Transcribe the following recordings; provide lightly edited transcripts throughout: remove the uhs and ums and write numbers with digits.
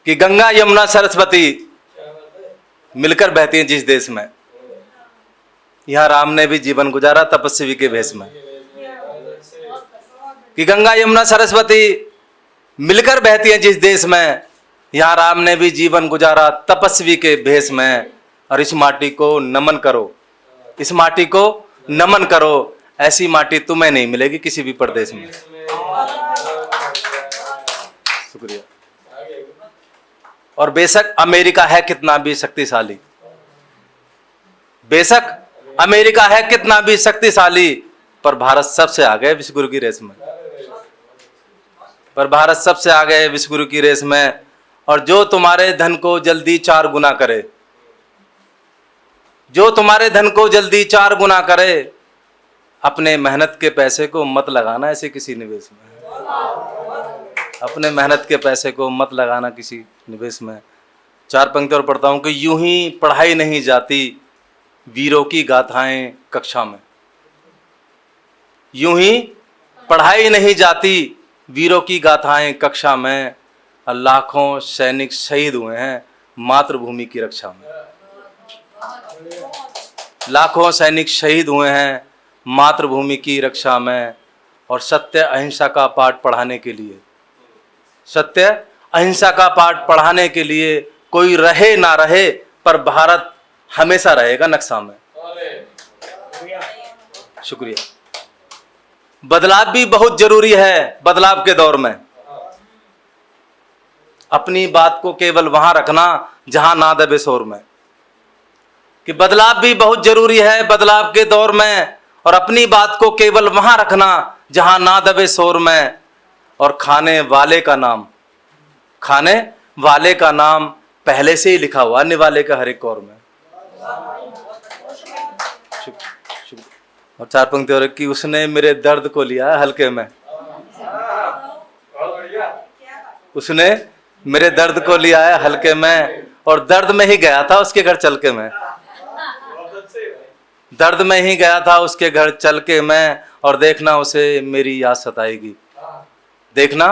कि गंगा यमुना सरस्वती मिलकर बहती हैं जिस देश में, यहाँ राम ने भी जीवन गुजारा तपस्वी के भेष में। कि गंगा यमुना सरस्वती मिलकर बहती हैं जिस देश में, यहाँ राम ने भी जीवन गुजारा तपस्वी के भेष में। और इस माटी को नमन करो, इस माटी को नमन करो, ऐसी माटी तुम्हें नहीं मिलेगी किसी भी प्रदेश में। शुक्रिया। और बेशक अमेरिका है कितना भी शक्तिशाली, बेशक अमेरिका है कितना भी शक्तिशाली, पर भारत सबसे आगे है विश्वगुरु की रेस में, पर भारत सबसे आगे है विश्वगुरु की रेस में। और जो तुम्हारे धन को जल्दी 4 गुना करे, जो तुम्हारे धन को जल्दी 4 गुना करे, अपने मेहनत के पैसे को मत लगाना ऐसे किसी निवेश में, अपने मेहनत के पैसे को मत लगाना किसी निवेश में। 4 पंक्ति और पढ़ता हूं कि यूं ही पढ़ाई नहीं जाती वीरों की गाथाएं कक्षा में, यूं ही पढ़ाई नहीं जाती वीरों की गाथाएं कक्षा में। लाखों सैनिक शहीद हुए हैं मातृभूमि की रक्षा में, लाखों सैनिक शहीद हुए हैं मातृभूमि की रक्षा में। और सत्य अहिंसा का पाठ पढ़ाने के लिए, सत्य अहिंसा का पाठ पढ़ाने के लिए कोई रहे ना रहे, पर भारत हमेशा रहेगा नक्शा में। शुक्रिया। बदलाव भी बहुत जरूरी है बदलाव के दौर में, अपनी बात को केवल वहां रखना जहां ना दबे शोर में। कि बदलाव भी बहुत जरूरी है बदलाव के दौर में, और अपनी बात को केवल वहां रखना जहां ना दबे शोर में। और खाने वाले का नाम, खाने वाले का नाम पहले से ही लिखा हुआ निवाले का हर एक कौर में। और 4 पंक्ति और कि उसने मेरे दर्द को लिया हल्के में, उसने मेरे दर्द को लिया है हल्के में। और दर्द में ही गया था उसके घर चल के मैं, दर्द में ही गया था उसके घर चल के मैं। और देखना उसे मेरी याद सताएगी, देखना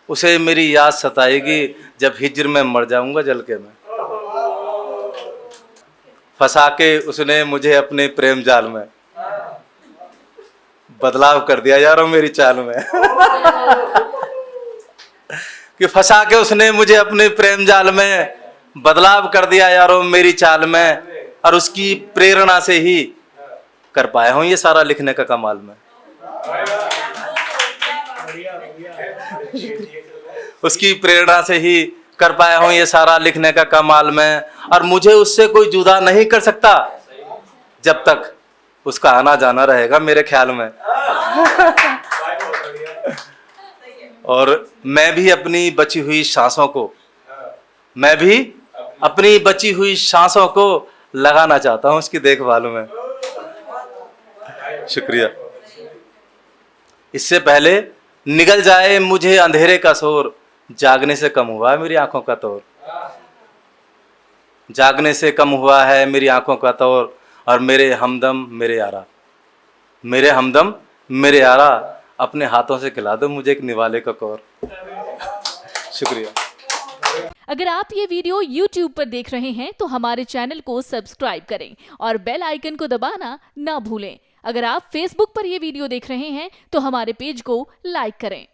उसे मेरी याद सताएगी, जब हिज्र में मर जाऊंगा जल के मैं। फंसा के उसने मुझे अपने प्रेम जाल में, बदलाव कर दिया यारों मेरी चाल में। कि फंसा के उसने मुझे अपने प्रेम जाल में, बदलाव कर दिया यारों मेरी चाल में। और उसकी प्रेरणा से ही कर पाया हूं ये सारा लिखने का कमाल में, उसकी प्रेरणा से ही कर पाया हूं ये सारा लिखने का कमाल में। और मुझे उससे कोई जुदा नहीं कर सकता जब तक उसका आना जाना रहेगा मेरे ख्याल में। और मैं भी अपनी बची हुई सांसों को, मैं भी अपनी बची हुई सांसों को लगाना चाहता हूं उसकी देखभाल में। शुक्रिया। इससे पहले निगल जाए मुझे अंधेरे का शोर, जागने से कम हुआ है मेरी आंखों का तौर, जागने से कम हुआ है मेरी आंखों का तौर। और मेरे हमदम मेरे यारा, मेरे हमदम मेरे यारा, अपने हाथों से खिला दो मुझे एक निवाले का कौर। शुक्रिया। अगर आप ये वीडियो YouTube पर देख रहे हैं तो हमारे चैनल को सब्सक्राइब करें और बेल आइकन को दबाना ना भूलें। अगर आप Facebook पर ये वीडियो देख रहे हैं तो हमारे पेज को लाइक करें।